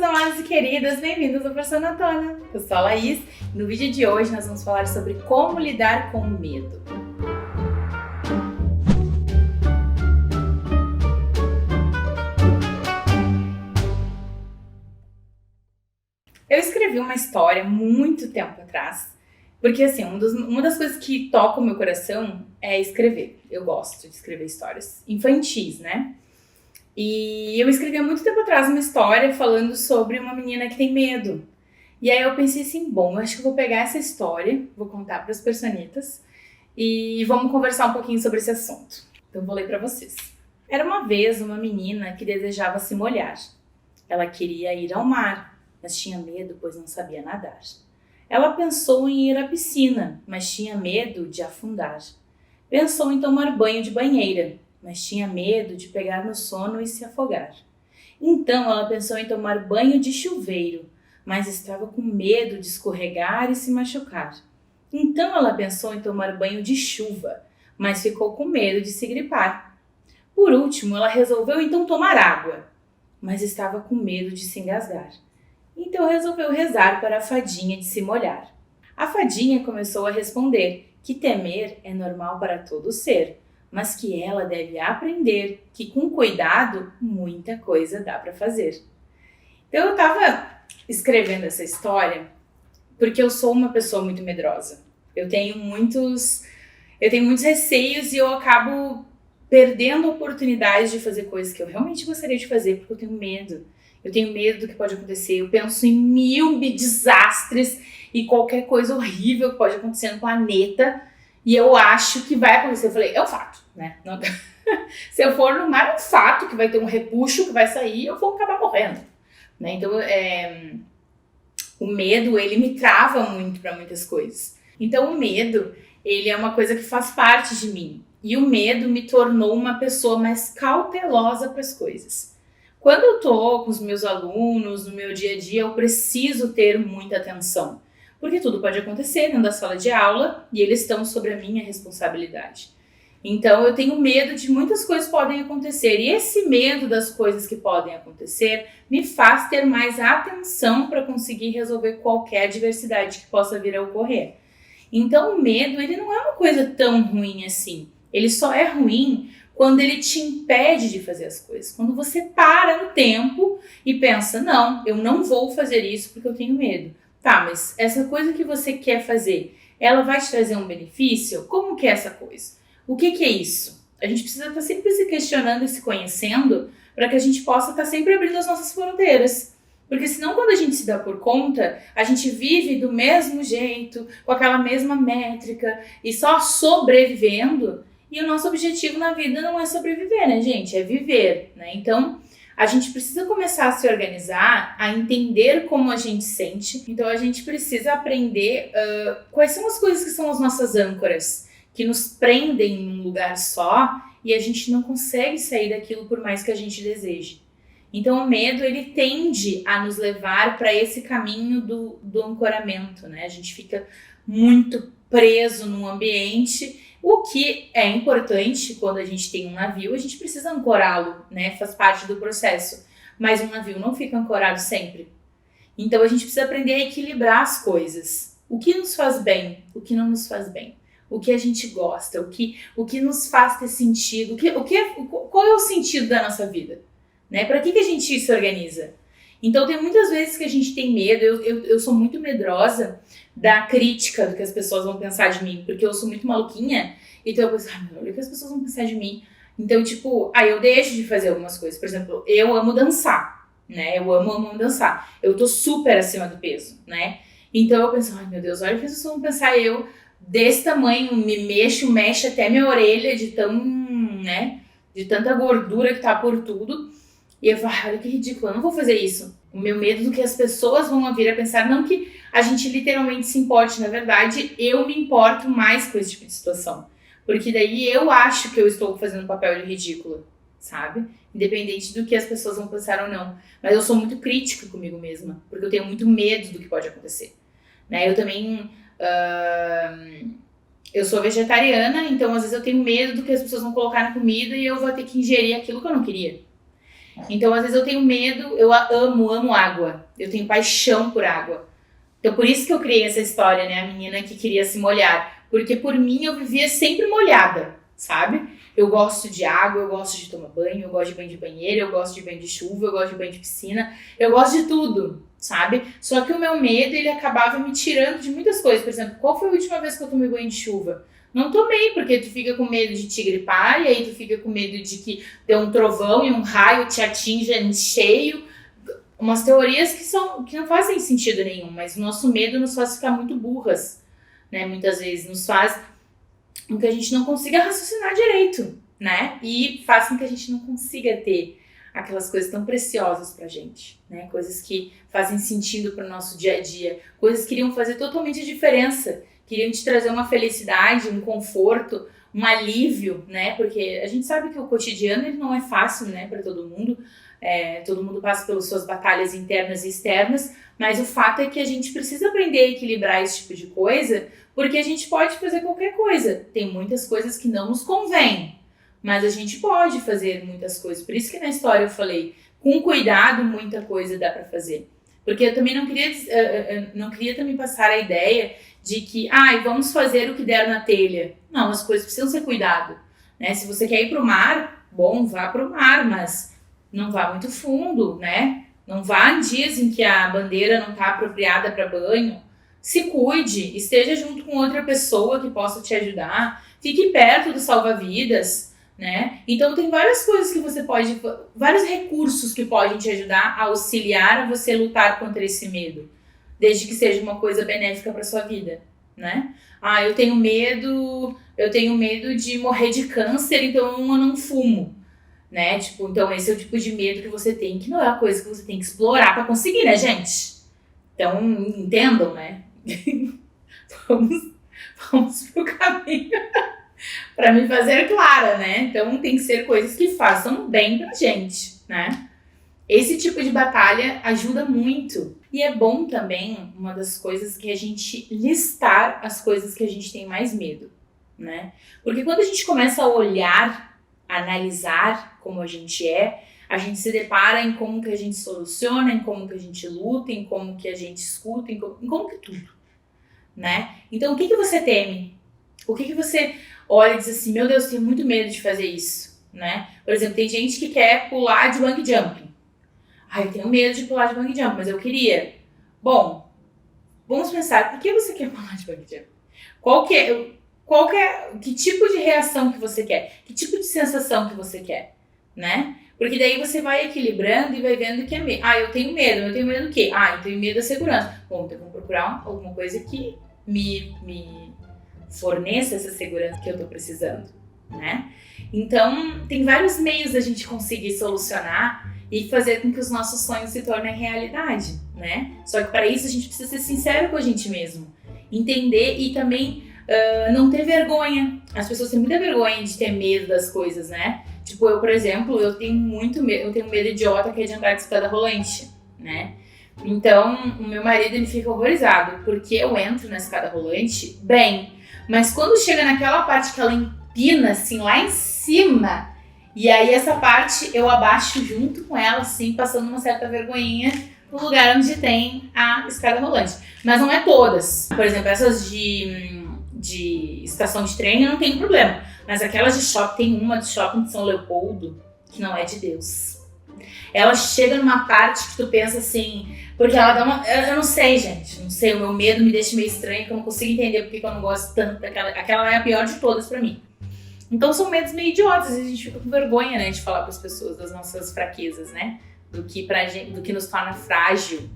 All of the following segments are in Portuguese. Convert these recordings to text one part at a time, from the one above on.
meus amados e queridas, bem-vindos ao Persona Tona. Eu sou a Laís e no vídeo de hoje nós vamos falar sobre como lidar com o medo. Eu escrevi uma história muito tempo atrás, porque assim, uma das coisas que toca o meu coração é escrever. Eu gosto de escrever histórias infantis, né? E eu escrevi há muito tempo atrás uma história falando sobre uma menina que tem medo. E aí eu pensei assim, bom, eu acho que eu vou pegar essa história, vou contar para as personitas e vamos conversar um pouquinho sobre esse assunto. Então vou ler para vocês. Era uma vez uma menina que desejava se molhar. Ela queria ir ao mar, mas tinha medo pois não sabia nadar. Ela pensou em ir à piscina, mas tinha medo de afundar. Pensou em tomar banho de banheira, mas tinha medo de pegar no sono e se afogar. Então ela pensou em tomar banho de chuveiro, mas estava com medo de escorregar e se machucar. Então ela pensou em tomar banho de chuva, mas ficou com medo de se gripar. Por último, ela resolveu então tomar água, mas estava com medo de se engasgar. Então resolveu rezar para a fadinha de se molhar. A fadinha começou a responder que temer é normal para todo ser, mas que ela deve aprender que com cuidado muita coisa dá para fazer. Então eu estava escrevendo essa história porque eu sou uma pessoa muito medrosa. Eu tenho muitos receios e eu acabo perdendo oportunidades de fazer coisas que eu realmente gostaria de fazer porque eu tenho medo. Eu tenho medo do que pode acontecer, eu penso em mil desastres e qualquer coisa horrível que pode acontecer no planeta e eu acho que vai acontecer. Eu falei, é um fato, né? Não... Se eu for no mar, é um fato que vai ter um repuxo que vai sair e eu vou acabar morrendo, né? Então, o medo, ele me trava muito para muitas coisas. Então, o medo, ele é uma coisa que faz parte de mim. E o medo me tornou uma pessoa mais cautelosa para as coisas. Quando eu tô com os meus alunos, no meu dia a dia, eu preciso ter muita atenção. Porque tudo pode acontecer dentro da sala de aula e eles estão sobre a minha responsabilidade. Então, eu tenho medo de muitas coisas que podem acontecer. E esse medo das coisas que podem acontecer me faz ter mais atenção para conseguir resolver qualquer adversidade que possa vir a ocorrer. Então, o medo, ele não é uma coisa tão ruim assim. Ele só é ruim quando ele te impede de fazer as coisas. Quando você para no tempo e pensa, não, eu não vou fazer isso porque eu tenho medo. Tá, mas essa coisa que você quer fazer, ela vai te trazer um benefício? Como que é essa coisa? O que é isso? A gente precisa estar sempre se questionando e se conhecendo para que a gente possa estar sempre abrindo as nossas fronteiras. Porque senão quando a gente se dá por conta, a gente vive do mesmo jeito, com aquela mesma métrica e só sobrevivendo. E o nosso objetivo na vida não é sobreviver, né, gente? É viver, né? Então, a gente precisa começar a se organizar, a entender como a gente sente. Então, a gente precisa aprender quais são as coisas que são as nossas âncoras, que nos prendem em um lugar só e a gente não consegue sair daquilo por mais que a gente deseje. Então, o medo, ele tende a nos levar para esse caminho do ancoramento, né? A gente fica muito preso num ambiente. O que é importante quando a gente tem um navio, a gente precisa ancorá-lo, né? Faz parte do processo. Mas um navio não fica ancorado sempre. Então a gente precisa aprender a equilibrar as coisas. O que nos faz bem, o que não nos faz bem. O que a gente gosta, o que nos faz ter sentido. Qual é o sentido da nossa vida? Né? Para que a gente se organiza? Então tem muitas vezes que a gente tem medo, eu sou muito medrosa da crítica do que as pessoas vão pensar de mim, porque eu sou muito maluquinha, então eu penso, olha o que as pessoas vão pensar de mim. Então, aí eu deixo de fazer algumas coisas. Por exemplo, eu amo dançar, né? Eu amo dançar. Eu tô super acima do peso, né? Então eu penso, ai meu Deus, olha o que as pessoas vão pensar, eu desse tamanho, mexe até minha orelha de tanta gordura que tá por tudo. E eu falo, olha que ridículo, eu não vou fazer isso. O meu medo do que as pessoas vão vir a pensar, não que a gente literalmente se importe, na verdade, eu me importo mais com esse tipo de situação. Porque daí eu acho que eu estou fazendo um papel de ridícula, sabe? Independente do que as pessoas vão pensar ou não. Mas eu sou muito crítica comigo mesma, porque eu tenho muito medo do que pode acontecer. Né? Eu também... eu sou vegetariana, então às vezes eu tenho medo do que as pessoas vão colocar na comida e eu vou ter que ingerir aquilo que eu não queria. Então, às vezes eu tenho medo, eu amo água. Eu tenho paixão por água. Então, por isso que eu criei essa história, né? A menina que queria se molhar. Porque por mim eu vivia sempre molhada, sabe? Eu gosto de água, eu gosto de tomar banho, eu gosto de banho de banheira, eu gosto de banho de chuva, eu gosto de banho de piscina. Eu gosto de tudo, sabe? Só que o meu medo, ele acabava me tirando de muitas coisas. Por exemplo, qual foi a última vez que eu tomei banho de chuva? Não tomei, porque tu fica com medo de te gripar, e aí tu fica com medo de que dê um trovão e um raio te atinja em cheio. Umas teorias que não fazem sentido nenhum, mas o nosso medo nos faz ficar muito burras, né? Muitas vezes nos faz com que a gente não consiga raciocinar direito, né? E faz com que a gente não consiga ter aquelas coisas tão preciosas pra gente, né? Coisas que fazem sentido pro nosso dia a dia, coisas que iriam fazer totalmente diferença, que iriam te trazer uma felicidade, um conforto, um alívio, né? Porque a gente sabe que o cotidiano ele não é fácil, né, para todo mundo. Todo mundo passa pelas suas batalhas internas e externas, mas o fato é que a gente precisa aprender a equilibrar esse tipo de coisa, porque a gente pode fazer qualquer coisa. Tem muitas coisas que não nos convêm, mas a gente pode fazer muitas coisas. Por isso que na história eu falei, com cuidado muita coisa dá para fazer. Porque eu também não queria também passar a ideia de que, vamos fazer o que der na telha. Não, as coisas precisam ser cuidado, né? Se você quer ir pro mar, bom, vá pro mar, mas não vá muito fundo, né? Não vá em dias em que a bandeira não está apropriada para banho. Se cuide, esteja junto com outra pessoa que possa te ajudar. Fique perto do salva-vidas, né? Então tem várias coisas que você pode, vários recursos que podem te ajudar a auxiliar a você lutar contra esse medo, desde que seja uma coisa benéfica para sua vida, né? Eu tenho medo de morrer de câncer, então eu não fumo. Né? Então esse é o tipo de medo que você tem, que não é uma coisa que você tem que explorar para conseguir, né, gente? Então, entendam, né? vamos pro caminho para me fazer clara, né? Então tem que ser coisas que façam bem pra gente, né? Esse tipo de batalha ajuda muito. E é bom também, uma das coisas, que a gente listar as coisas que a gente tem mais medo, né? Porque quando a gente começa a olhar, analisar como a gente se depara em como que a gente soluciona, em como que a gente luta, em como que a gente escuta, em como que tudo, né? Então, o que você teme? O que você olha e diz assim, meu Deus, eu tenho muito medo de fazer isso, né? Por exemplo, tem gente que quer pular de bungee jumping. Eu tenho medo de pular de bungee jumping, mas eu queria. Bom, vamos pensar, por que você quer pular de bungee jumping? Que tipo de reação que você quer? Que tipo de sensação que você quer, né? Porque daí você vai equilibrando e vai vendo que é medo. Eu tenho medo do quê? Eu tenho medo da segurança. Bom, então eu vou procurar alguma coisa que me forneça essa segurança que eu tô precisando, né? Então, tem vários meios da gente conseguir solucionar e fazer com que os nossos sonhos se tornem realidade, né? Só que para isso a gente precisa ser sincero com a gente mesmo. Entender e também não ter vergonha. As pessoas têm muita vergonha de ter medo das coisas, né? Tipo, eu, por exemplo, eu tenho muito medo, eu tenho medo idiota que é de andar de escada rolante, né? Então, o meu marido, ele fica horrorizado, porque eu entro na escada rolante bem, mas quando chega naquela parte que ela empina, assim, lá em cima, e aí essa parte eu abaixo junto com ela, assim, passando uma certa vergonhinha no lugar onde tem a escada rolante. Mas não é todas. Por exemplo, essas de estação de trem não tem problema. Mas aquelas de shopping, tem uma de shopping de São Leopoldo que não é de Deus. Ela chega numa parte que tu pensa assim, porque ela dá uma... Eu não sei, gente, não sei, o meu medo me deixa meio estranho, que eu não consigo entender porque que eu não gosto tanto daquela. Aquela é a pior de todas pra mim. Então são medos meio idiotas, às vezes a gente fica com vergonha, né, de falar pras pessoas das nossas fraquezas, né? Do que nos torna frágil,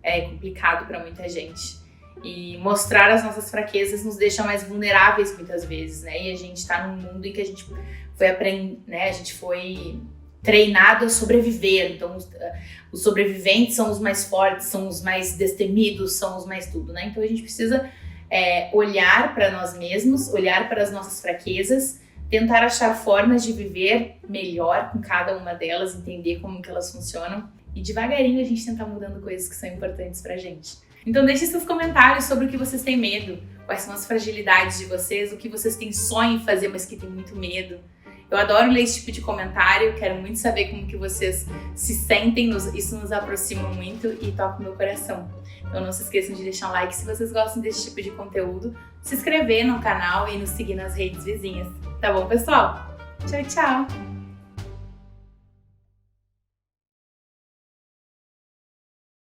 é complicado pra muita gente. E mostrar as nossas fraquezas nos deixa mais vulneráveis muitas vezes, né? E a gente tá num mundo em que a gente foi aprender, né? A gente foi treinado a sobreviver. Então, os sobreviventes são os mais fortes, são os mais destemidos, são os mais tudo, né? Então a gente precisa olhar para nós mesmos, olhar para as nossas fraquezas, tentar achar formas de viver melhor com cada uma delas, entender como que elas funcionam e devagarinho a gente tentar mudando coisas que são importantes pra gente. Então deixe seus comentários sobre o que vocês têm medo, quais são as fragilidades de vocês, o que vocês têm sonho em fazer, mas que têm muito medo. Eu adoro ler esse tipo de comentário, quero muito saber como que vocês se sentem, isso nos aproxima muito e toca o meu coração. Então não se esqueçam de deixar um like se vocês gostam desse tipo de conteúdo, se inscrever no canal e nos seguir nas redes vizinhas. Tá bom, pessoal? Tchau, tchau!